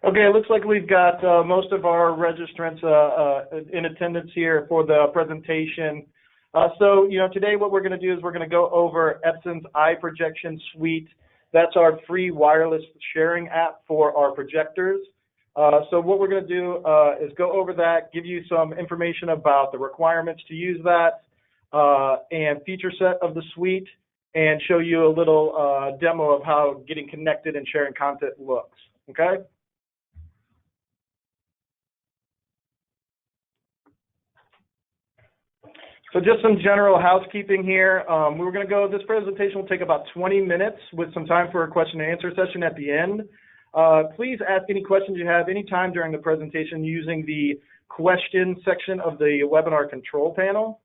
Okay, it looks like we've got most of our registrants in attendance here for the presentation. Today what we're going to do is we're going to go over Epson's iProjection suite. That's our free wireless sharing app for our projectors. So what we're going to do is go over that, give you some information about the requirements to use that and feature set of the suite, and show you a little demo of how getting connected and sharing content looks. Okay? So just some general housekeeping here. We're going to go, this presentation will take about 20 minutes with some time for a question and answer session at the end. Please ask any questions you have anytime during the presentation using the question section of the webinar control panel.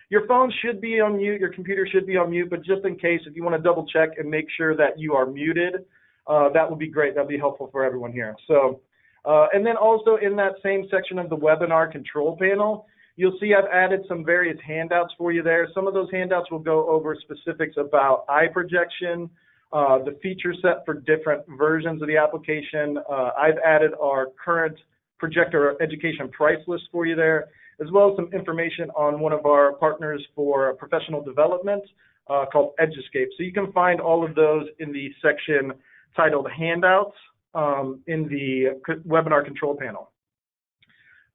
Your phone should be on mute, your computer should be on mute, but just in case, if you want to double check and make sure that you are muted, that would be great. That would be helpful for everyone here. So, and then also in that same section of the webinar control panel, you'll see I've added some various handouts for you there. Some of those handouts will go over specifics about iProjection, the feature set for different versions of the application. I've added our current projector education price list for you there, as well as some information on one of our partners for professional development called Eduscape. So you can find all of those in the section titled Handouts in the webinar control panel.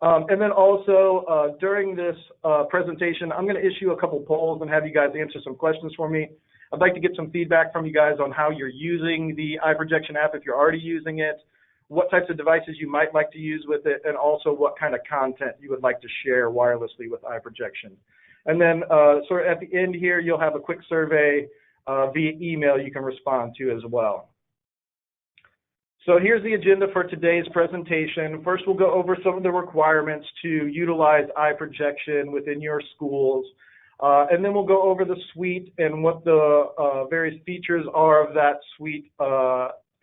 And then also during this presentation, I'm going to issue a couple polls and have you guys answer some questions for me. I'd like to get some feedback from you guys on how you're using the iProjection app, if you're already using it, what types of devices you might like to use with it, and also what kind of content you would like to share wirelessly with iProjection. And then sort of at the end here, you'll have a quick survey via email you can respond to as well. So here's the agenda for today's presentation. First, we'll go over some of the requirements to utilize iProjection within your schools. And then we'll go over the suite and what the various features are of that suite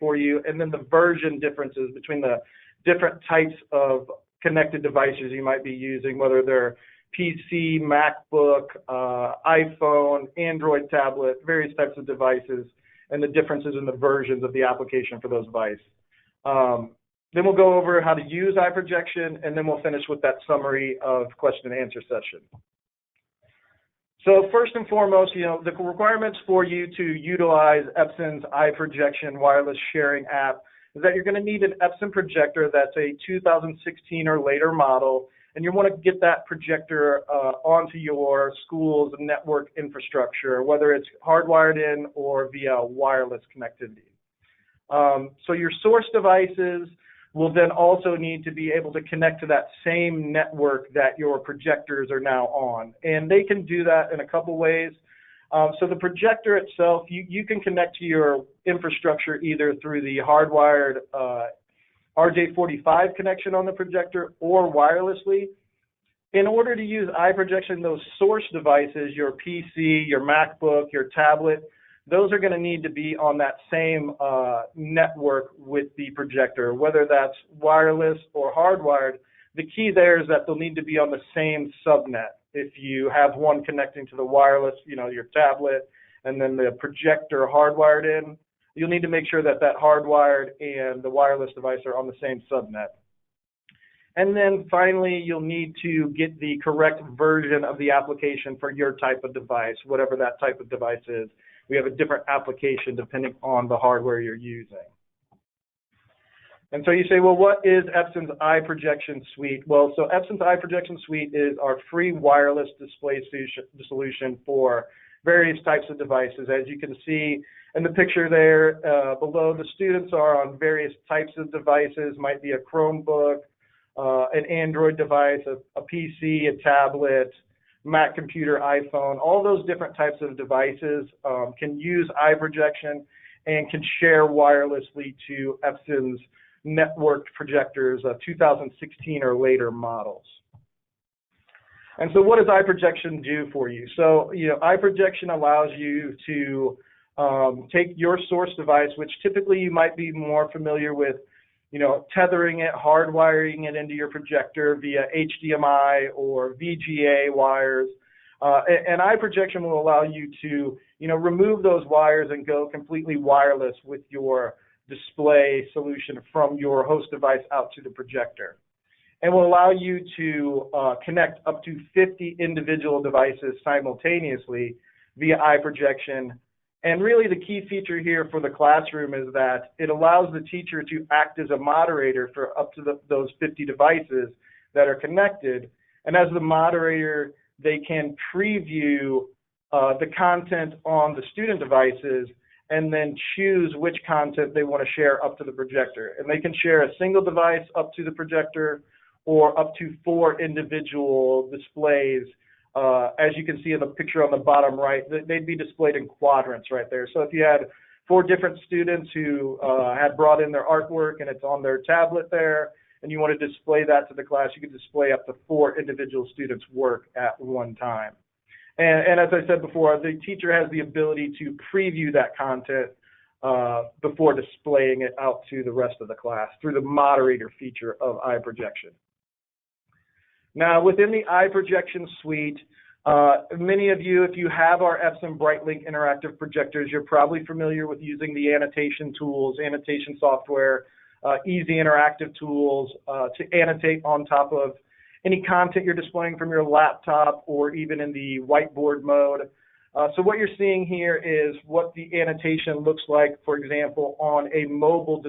for you, and then the version differences between the different types of connected devices you might be using, whether they're PC, MacBook, iPhone, Android tablet, various types of devices, and the differences in the versions of the application for those devices. Then we'll go over how to use iProjection, and then we'll finish with that summary of question and answer session. So first and foremost, the requirements for you to utilize Epson's iProjection wireless sharing app is that you're going to need an Epson projector that's a 2016 or later model, and you want to get that projector onto your school's network infrastructure, whether it's hardwired in or via wireless connectivity. So your source devices will then also need to be able to connect to that same network that your projectors are now on. And they can do that in a couple ways. So the projector itself, you can connect to your infrastructure either through the hardwired RJ45 connection on the projector or wirelessly. In order to use iProjection, those source devices, your PC, your MacBook, your tablet, those are going to need to be on that same network with the projector, whether that's wireless or hardwired. The key there is that they'll need to be on the same subnet. If you have one connecting to the wireless, your tablet, and then the projector hardwired in, you'll need to make sure that that hardwired and the wireless device are on the same subnet. And then finally, you'll need to get the correct version of the application for your type of device, whatever that type of device is. We have a different application depending on the hardware you're using. And so you say, well, what is Epson's iProjection suite? Well, so Epson's iProjection suite is our free wireless display solution for various types of devices. As you can see in the picture there below, the students are on various types of devices, might be a Chromebook, an Android device, a PC, a tablet, Mac computer, iPhone. All those different types of devices can use iProjection and can share wirelessly to Epson's networked projectors, 2016 or later models. And so what does iProjection do for you? So, iProjection allows you to take your source device, which typically you might be more familiar with, tethering it, hardwiring it into your projector via HDMI or VGA wires. And iProjection will allow you to, remove those wires and go completely wireless with your display solution from your host device out to the projector. And will allow you to connect up to 50 individual devices simultaneously via iProjection. And really the key feature here for the classroom is that it allows the teacher to act as a moderator for up to those 50 devices that are connected. And as the moderator, they can preview the content on the student devices and then choose which content they want to share up to the projector. And they can share a single device up to the projector or up to 4 individual displays. As you can see in the picture on the bottom right, they'd be displayed in quadrants right there. So if you had 4 different students who had brought in their artwork and it's on their tablet there, and you want to display that to the class, you could display up to 4 individual students' work at one time. And as I said before, the teacher has the ability to preview that content before displaying it out to the rest of the class through the moderator feature of iProjection. Now, within the iProjection suite, many of you, if you have our Epson BrightLink interactive projectors, you're probably familiar with using the annotation tools, annotation software, easy interactive tools to annotate on top of any content you're displaying from your laptop or even in the whiteboard mode. So what you're seeing here is what the annotation looks like, for example, on a mobile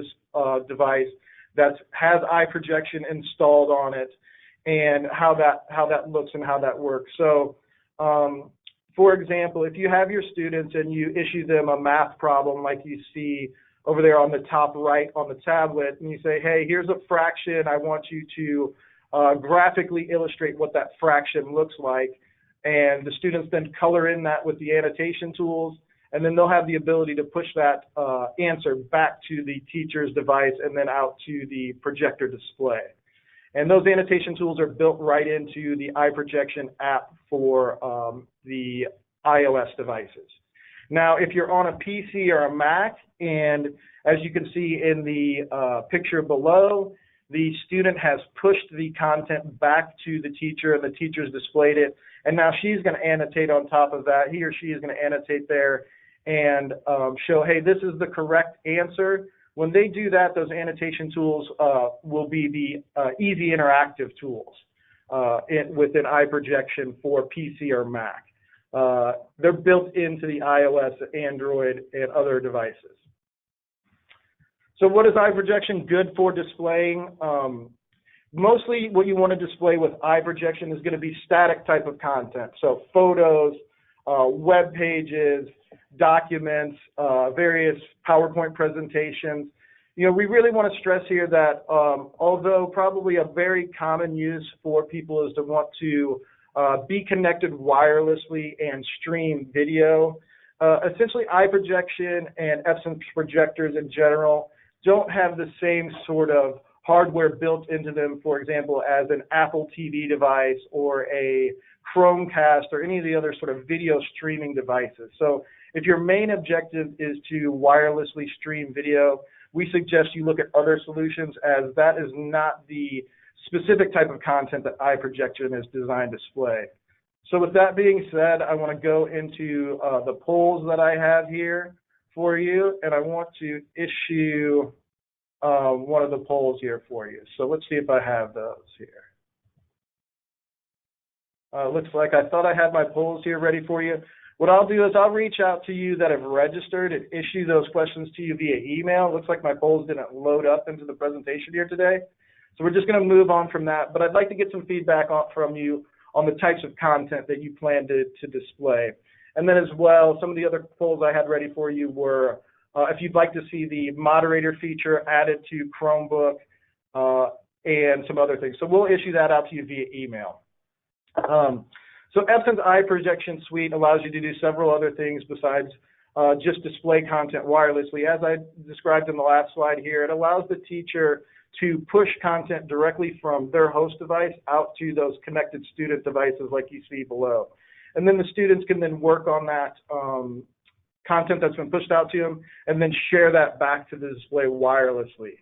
device that has iProjection installed on it, and how that looks and how that works. So, for example, if you have your students and you issue them a math problem like you see over there on the top right on the tablet, and you say, hey, here's a fraction, I want you to graphically illustrate what that fraction looks like, and the students then color in that with the annotation tools, and then they'll have the ability to push that answer back to the teacher's device and then out to the projector display. And those annotation tools are built right into the iProjection app for the iOS devices. Now, if you're on a PC or a Mac, and as you can see in the picture below, the student has pushed the content back to the teacher and the teacher's displayed it, and now she's going to annotate on top of that. He or she is going to annotate there and show, hey, this is the correct answer. When they do that, those annotation tools will be the easy interactive tools within iProjection for PC or Mac. They're built into the iOS, Android, and other devices. So what is iProjection good for displaying? Mostly what you want to display with iProjection is going to be static type of content. So photos, web pages, documents, various PowerPoint presentations. You know, we really want to stress here that although probably a very common use for people is to want to be connected wirelessly and stream video, essentially iProjection and Epson projectors in general don't have the same sort of hardware built into them, for example, as an Apple TV device or a Chromecast or any of the other sort of video streaming devices. So if your main objective is to wirelessly stream video, we suggest you look at other solutions, as that is not the specific type of content that iProjection is designed to display. So with that being said, I want to go into the polls that I have here for you, and I want to issue one of the polls here for you. So let's see if I have those here. Looks like I thought I had my polls here ready for you. What I'll do is I'll reach out to you that have registered and issue those questions to you via email. Looks like my polls didn't load up into the presentation here today. So we're just going to move on from that. But I'd like to get some feedback from you on the types of content that you plan to display. And then as well, some of the other polls I had ready for you were if you'd like to see the moderator feature added to Chromebook and some other things. So we'll issue that out to you via email. So Epson's iProjection suite allows you to do several other things besides just display content wirelessly. As I described in the last slide here, it allows the teacher to push content directly from their host device out to those connected student devices like you see below. And then the students can then work on that content that's been pushed out to them and then share that back to the display wirelessly.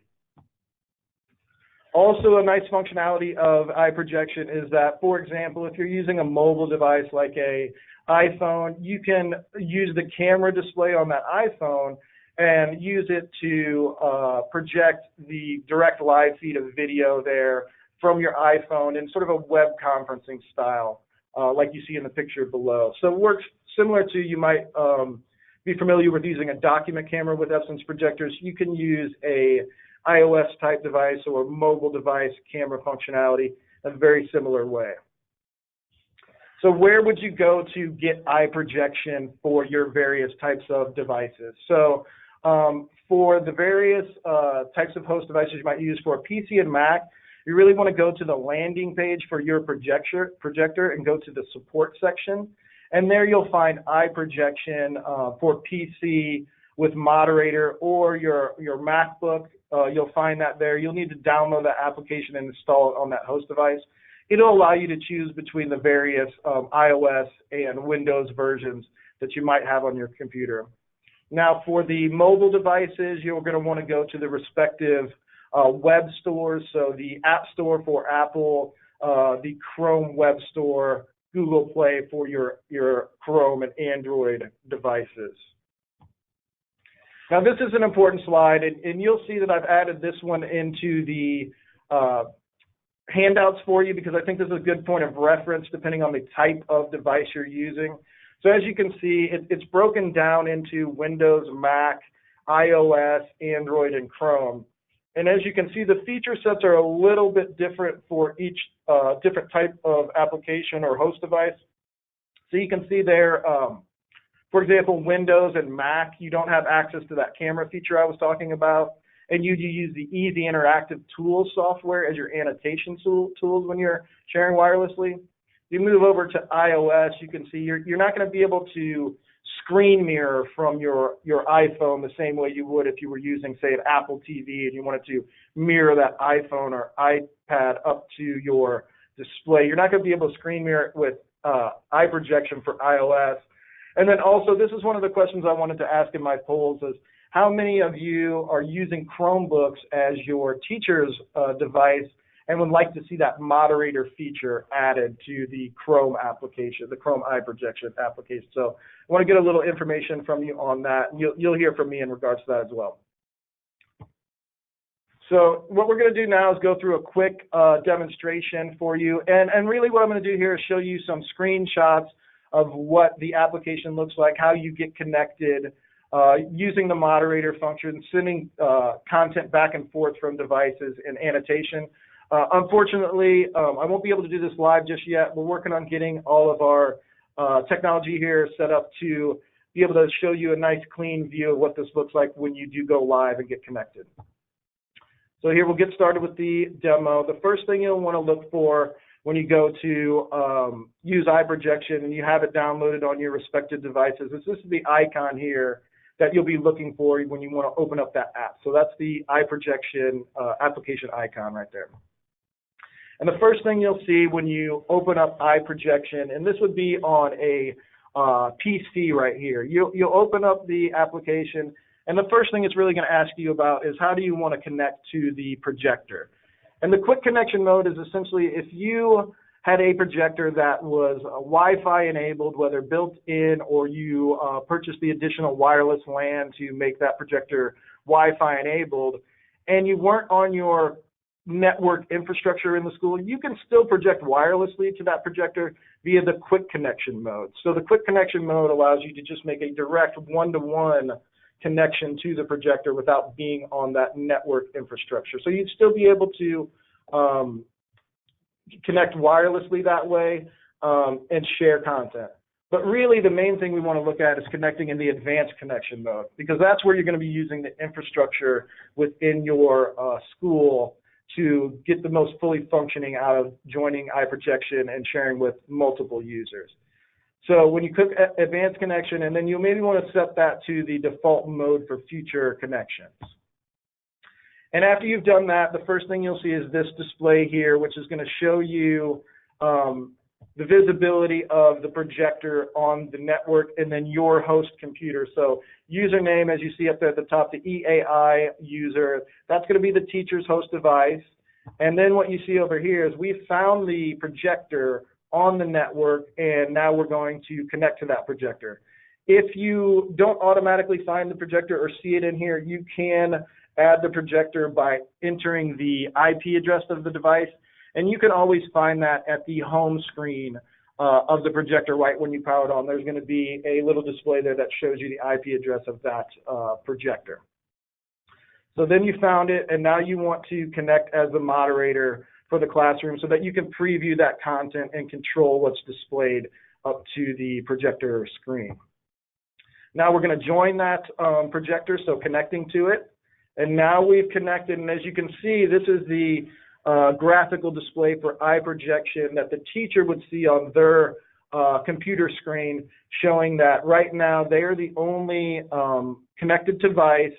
Also, a nice functionality of iProjection is that, for example, if you're using a mobile device like an iPhone, you can use the camera display on that iPhone and use it to project the direct live feed of video there from your iPhone in sort of a web conferencing style, like you see in the picture below. So it works similar to, you might be familiar with using a document camera with Epson's projectors. You can use a iOS type device or mobile device camera functionality in a very similar way. So where would you go to get iProjection for your various types of devices? So for the various types of host devices you might use for PC and Mac, you really want to go to the landing page for your projector and go to the support section. And there you'll find iProjection for PC with moderator, or your MacBook. You'll find that there. You'll need to download that application and install it on that host device. It'll allow you to choose between the various iOS and Windows versions that you might have on your computer. Now, for the mobile devices, you're going to want to go to the respective web stores. So the App Store for Apple, the Chrome Web Store, Google Play for your Chrome and Android devices. Now, this is an important slide, and you'll see that I've added this one into the handouts for you, because I think this is a good point of reference depending on the type of device you're using. So as you can see, it's broken down into Windows, Mac, iOS, Android, and Chrome. And as you can see, the feature sets are a little bit different for each different type of application or host device. So you can see there, for example, Windows and Mac, you don't have access to that camera feature I was talking about. And you use the Easy Interactive Tools software as your annotation tools when you're sharing wirelessly. You move over to iOS, you can see you're not going to be able to screen mirror from your iPhone the same way you would if you were using, say, an Apple TV and you wanted to mirror that iPhone or iPad up to your display. You're not going to be able to screen mirror it with iProjection for iOS. And then also, this is one of the questions I wanted to ask in my polls is, how many of you are using Chromebooks as your teacher's device and would like to see that moderator feature added to the Chrome application, the Chrome iProjection application? So I want to get a little information from you on that. You'll hear from me in regards to that as well. So what we're going to do now is go through a quick demonstration for you. And really what I'm going to do here is show you some screenshots of what the application looks like, how you get connected, using the moderator function, sending content back and forth from devices, and annotation. Unfortunately, I won't be able to do this live just yet. We're working on getting all of our technology here set up to be able to show you a nice clean view of what this looks like when you do go live and get connected. So here we'll get started with the demo. The first thing you'll want to look for when you go to use iProjection and you have it downloaded on your respective devices is this is the icon here that you'll be looking for when you want to open up that app. So that's the iProjection application icon right there. And the first thing you'll see when you open up iProjection, and this would be on a PC right here, you'll open up the application, and the first thing it's really going to ask you about is how do you want to connect to the projector. And the quick connection mode is essentially if you had a projector that was Wi-Fi enabled, whether built in or you purchased the additional wireless LAN to make that projector Wi-Fi enabled, and you weren't on your network infrastructure in the school, you can still project wirelessly to that projector via the quick connection mode. So the quick connection mode allows you to just make a direct one-to-one connection to the projector without being on that network infrastructure. So you'd still be able to connect wirelessly that way and share content. But really the main thing we want to look at is connecting in the advanced connection mode, because that's where you're going to be using the infrastructure within your school to get the most fully functioning out of joining iProjection and sharing with multiple users. So when you click advanced connection, and then you maybe want to set that to the default mode for future connections. And after you've done that, the first thing you'll see is this display here, which is going to show you the visibility of the projector on the network and then your host computer. So username, as you see up there at the top, the EAI user, that's going to be the teacher's host device. And then what you see over here is we found the projector on the network, and now we're going to connect to that projector. If you don't automatically find the projector or see it in here, you can add the projector by entering the IP address of the device, and you can always find that at the home screen of the projector right when you power it on. There's going to be a little display there that shows you the IP address of that projector. So then you found it, and now you want to connect as the moderator for the classroom so that you can preview that content and control what's displayed up to the projector screen. Now we're going to join that projector, so connecting to it. And now we've connected, and as you can see, this is the graphical display for iProjection that the teacher would see on their computer screen, showing that right now they are the only connected device,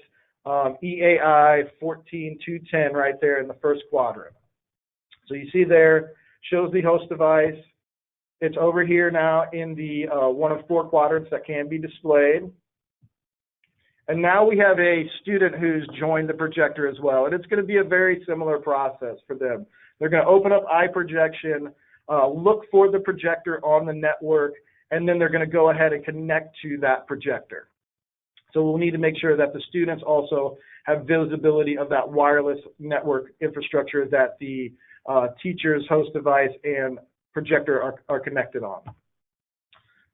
EAI 14210 right there in the first quadrant. So you see there, shows the host device. It's over here now in the one of 4 quadrants that can be displayed. And now we have a student who's joined the projector as well, and it's going to be a very similar process for them. They're going to open up iProjection, look for the projector on the network, and then they're going to go ahead and connect to that projector. So we'll need to make sure that the students also have visibility of that wireless network infrastructure that the teacher's host device and projector are connected on.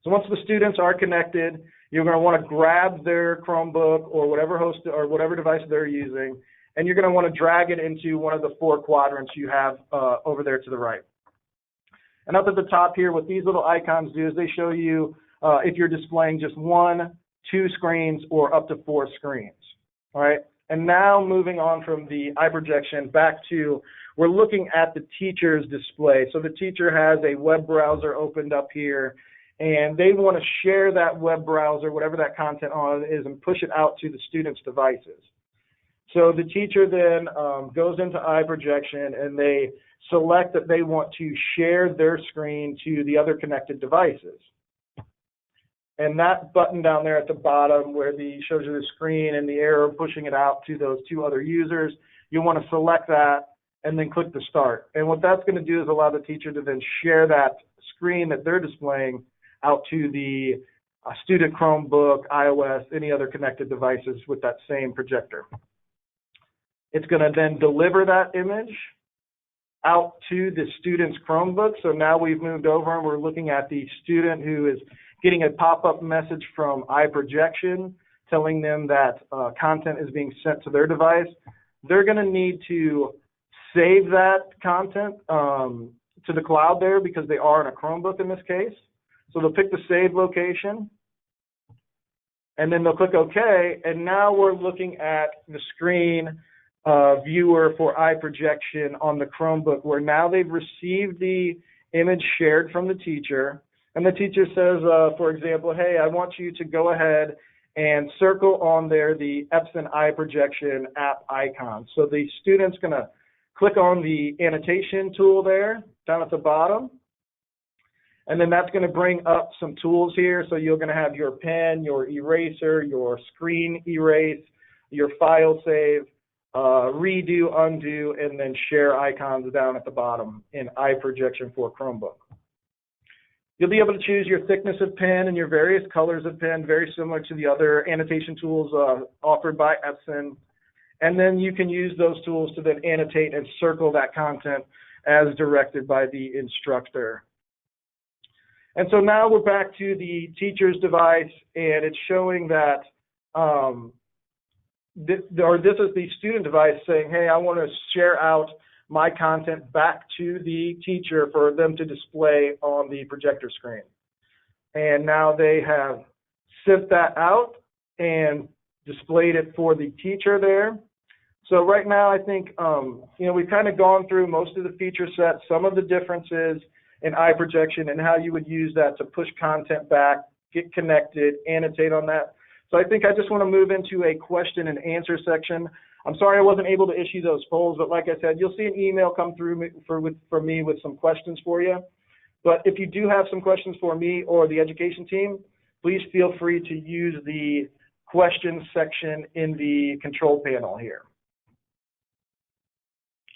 So once the students are connected, you're going to want to grab their Chromebook or whatever host or whatever device they're using, and you're going to want to drag it into one of the 4 quadrants you have over there to the right. And up at the top here, what these little icons do is they show you if you're displaying just 1, 2 screens, or up to 4 screens. All right. And now moving on from the iProjection back to, we're looking at the teacher's display. So the teacher has a web browser opened up here, and they want to share that web browser, whatever that content on is, and push it out to the students' devices. So the teacher then goes into iProjection, and they select that they want to share their screen to the other connected devices. And that button down there at the bottom where shows you the screen and the arrow pushing it out to those 2 other users, you want to select that and then click the start. And what that's going to do is allow the teacher to then share that screen that they're displaying out to the student Chromebook, iOS, any other connected devices with that same projector. It's going to then deliver that image out to the student's Chromebook. So now we've moved over and we're looking at the student who is getting a pop-up message from iProjection telling them that content is being sent to their device. They're going to need to save that content to the cloud there because they are in a Chromebook in this case. So they'll pick the save location, and then they'll click OK, and now we're looking at the screen viewer for iProjection on the Chromebook, where now they've received the image shared from the teacher, and the teacher says, for example, hey, I want you to go ahead and circle on there the Epson iProjection app icon. So the student's going to click on the annotation tool there down at the bottom, and then that's going to bring up some tools here. So you're going to have your pen, your eraser, your screen erase, your file save, redo, undo, and then share icons down at the bottom in iProjection for Chromebook. You'll be able to choose your thickness of pen and your various colors of pen, very similar to the other annotation tools offered by Epson. And then you can use those tools to then annotate and circle that content as directed by the instructor. And so now we're back to the teacher's device, and it's showing that this is the student device saying, hey, I want to share out my content back to the teacher for them to display on the projector screen. And now they have sent that out and displayed it for the teacher there. So right now I think, we've kind of gone through most of the feature set, some of the differences in iProjection and how you would use that to push content back, get connected, annotate on that. So I think I just want to move into a question and answer section. I'm sorry I wasn't able to issue those polls, but like I said, you'll see an email come through for me with some questions for you. But if you do have some questions for me or the education team, please feel free to use the questions section in the control panel here.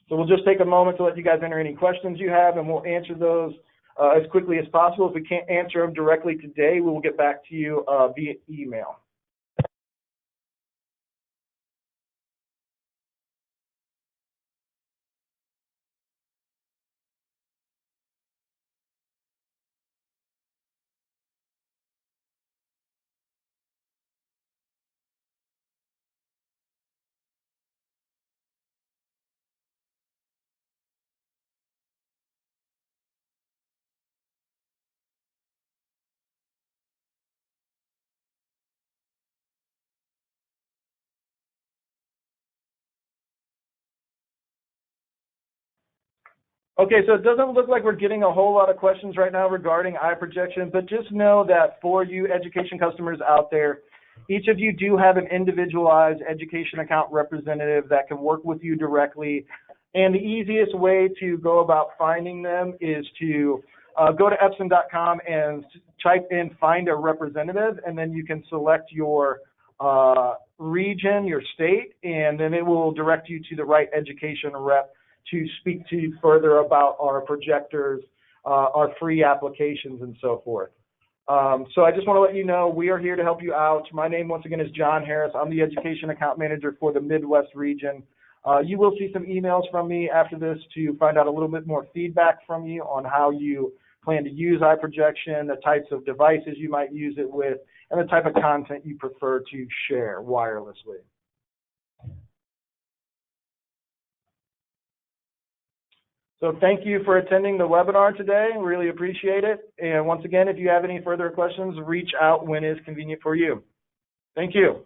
So we'll just take a moment to let you guys enter any questions you have, and we'll answer those as quickly as possible. If we can't answer them directly today, we will get back to you via email. Okay, so it doesn't look like we're getting a whole lot of questions right now regarding iProjection, but just know that for you education customers out there, each of you do have an individualized education account representative that can work with you directly. And the easiest way to go about finding them is to go to Epson.com and type in find a representative, and then you can select your region, your state, and then it will direct you to the right education rep to speak to you further about our projectors, our free applications, and so forth. So I just want to let you know we are here to help you out. My name, once again, is John Harris. I'm the Education Account Manager for the Midwest region. You will see some emails from me after this to find out a little bit more feedback from you on how you plan to use iProjection, the types of devices you might use it with, and the type of content you prefer to share wirelessly. So thank you for attending the webinar today. Really appreciate it. And once again, if you have any further questions, reach out when it's convenient for you. Thank you.